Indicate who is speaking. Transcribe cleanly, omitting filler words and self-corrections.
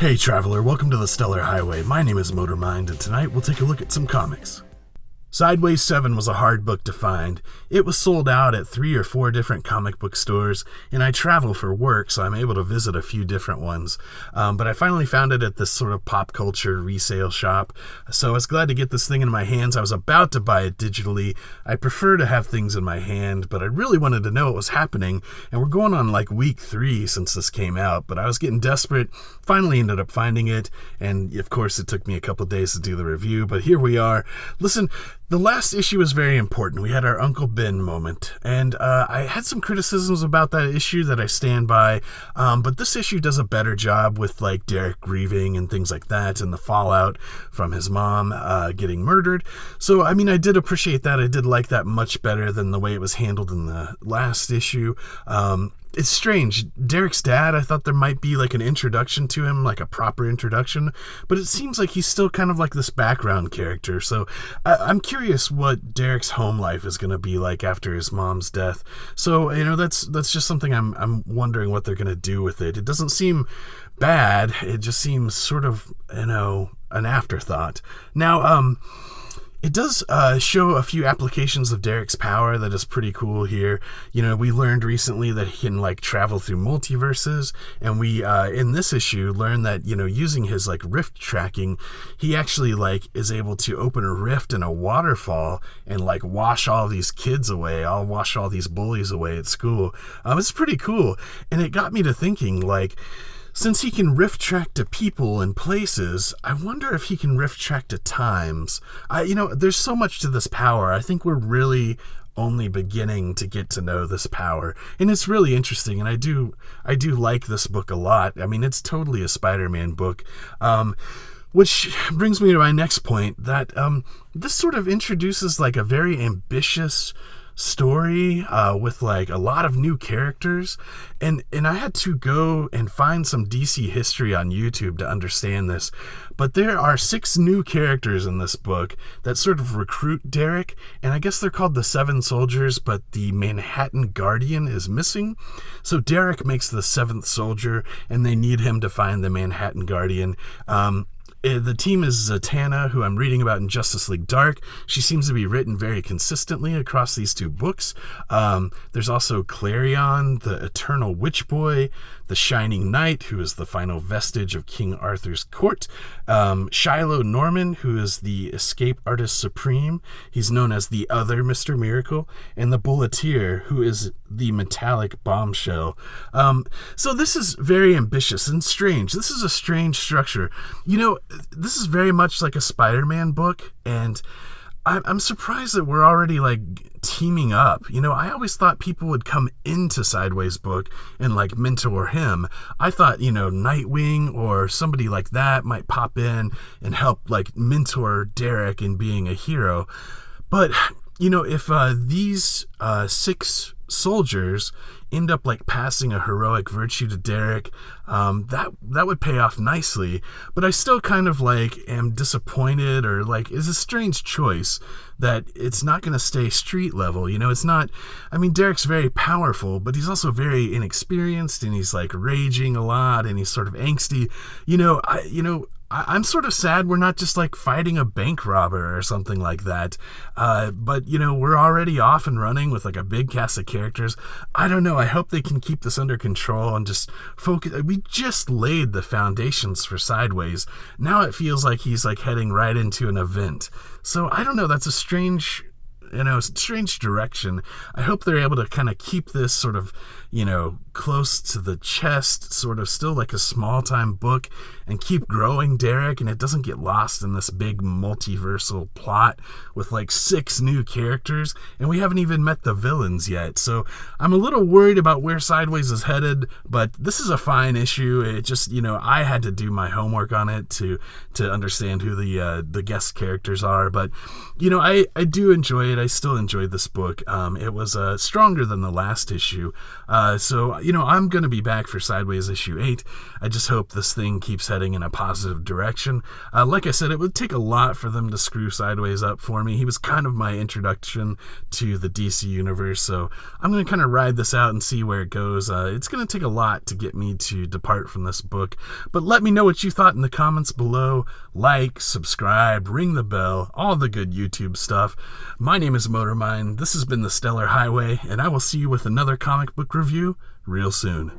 Speaker 1: Hey traveler, welcome to the Stellar Highway. My name is Motormind, and tonight we'll take a look at some comics. Sideways 7 was a hard book to find. It was sold out at 3 or 4 different comic book stores, and I travel for work, so I'm able to visit a few different ones. But I finally found it at this sort of pop culture resale shop, so I was glad to get this thing in my hands. I was about to buy it digitally. I prefer to have things in my hand, but I really wanted to know what was happening, and we're going on like week 3 since this came out, but I was getting desperate, finally ended up finding it, and of course it took me a couple days to do the review, but here we are. Listen, the last issue was very important. We had our Uncle Ben moment, and I had some criticisms about that issue that I stand by, but this issue does a better job with like Derek grieving and things like that, and the fallout from his mom getting murdered. So, I mean, I did appreciate that. I did like that much better than the way it was handled in the last issue. It's strange. Derek's dad, I thought there might be like an introduction to him, like a proper introduction, but it seems like he's still kind of like this background character. So I'm curious what Derek's home life is going to be like after his mom's death. So, you know, that's just something I'm wondering what they're going to do with it. It doesn't seem bad. It just seems sort of, you know, an afterthought. Now, it does show a few applications of Derek's power that is pretty cool here. You know, we learned recently that he can like travel through multiverses, and we in this issue learned that, you know, using his like rift tracking, he actually like is able to open a rift in a waterfall and like wash all these kids away. I'll wash all these bullies away at school. It's pretty cool, and it got me to thinking, like, since he can rift track to people and places, I wonder if he can rift track to times. You know, there's so much to this power. I think we're really only beginning to get to know this power, and it's really interesting, and I do like this book a lot. I mean, it's totally a Spider-Man book. Which brings me to my next point, that this sort of introduces like a very ambitious story with like a lot of new characters, and I had to go and find some DC history on YouTube to understand this, but there are 6 new characters in this book that sort of recruit Derek, and I guess they're called the 7 Soldiers, but the Manhattan Guardian is missing, so Derek makes the 7th soldier, and they need him to find the Manhattan Guardian. The team is Zatanna, who I'm reading about in Justice League Dark. She seems to be written very consistently across these 2 books. There's also Clarion, the Eternal Witch Boy, the Shining Knight, who is the final vestige of King Arthur's court. Shiloh Norman, who is the escape artist supreme. He's known as the other Mr. Miracle. And the Bulleteer, who is the metallic bombshell. So this is very ambitious and strange. This is a strange structure. You know, this is very much like a Spider-Man book, and I'm surprised that we're already like teaming up. You know, I always thought people would come into Sideways book and like mentor him. I thought, you know, Nightwing or somebody like that might pop in and help like mentor Derek in being a hero. But, you know, if these 6 soldiers end up like passing a heroic virtue to Derek, that would pay off nicely. But I still kind of like am disappointed, or like is a strange choice that it's not going to stay street level. You know, it's not, I mean, Derek's very powerful, but he's also very inexperienced, and he's like raging a lot, and he's sort of angsty. I'm sort of sad we're not just like fighting a bank robber or something like that. But, you know, we're already off and running with like a big cast of characters. I don't know. I hope they can keep this under control and just focus. We just laid the foundations for Sideways. Now it feels like he's like heading right into an event. So I don't know. That's a strange direction. I hope they're able to kind of keep this sort of, you know, close to the chest, sort of still like a small time book, and keep growing Derek, and it doesn't get lost in this big multiversal plot with like 6 new characters, and we haven't even met the villains yet. So I'm a little worried about where Sideways is headed, but this is a fine issue. It just, you know, I had to do my homework on it to understand who the guest characters are, but, you know, I do enjoy it. I still enjoyed this book. It was stronger than the last issue. So, I'm going to be back for Sideways issue 8. I just hope this thing keeps heading in a positive direction. Like I said, it would take a lot for them to screw Sideways up for me. He was kind of my introduction to the DC universe, so I'm going to kind of ride this out and see where it goes. It's going to take a lot to get me to depart from this book, but let me know what you thought in the comments below. Like, subscribe, ring the bell, all the good YouTube stuff. My name is Motormind. This has been the Stellar Highway, and I will see you with another comic book review real soon.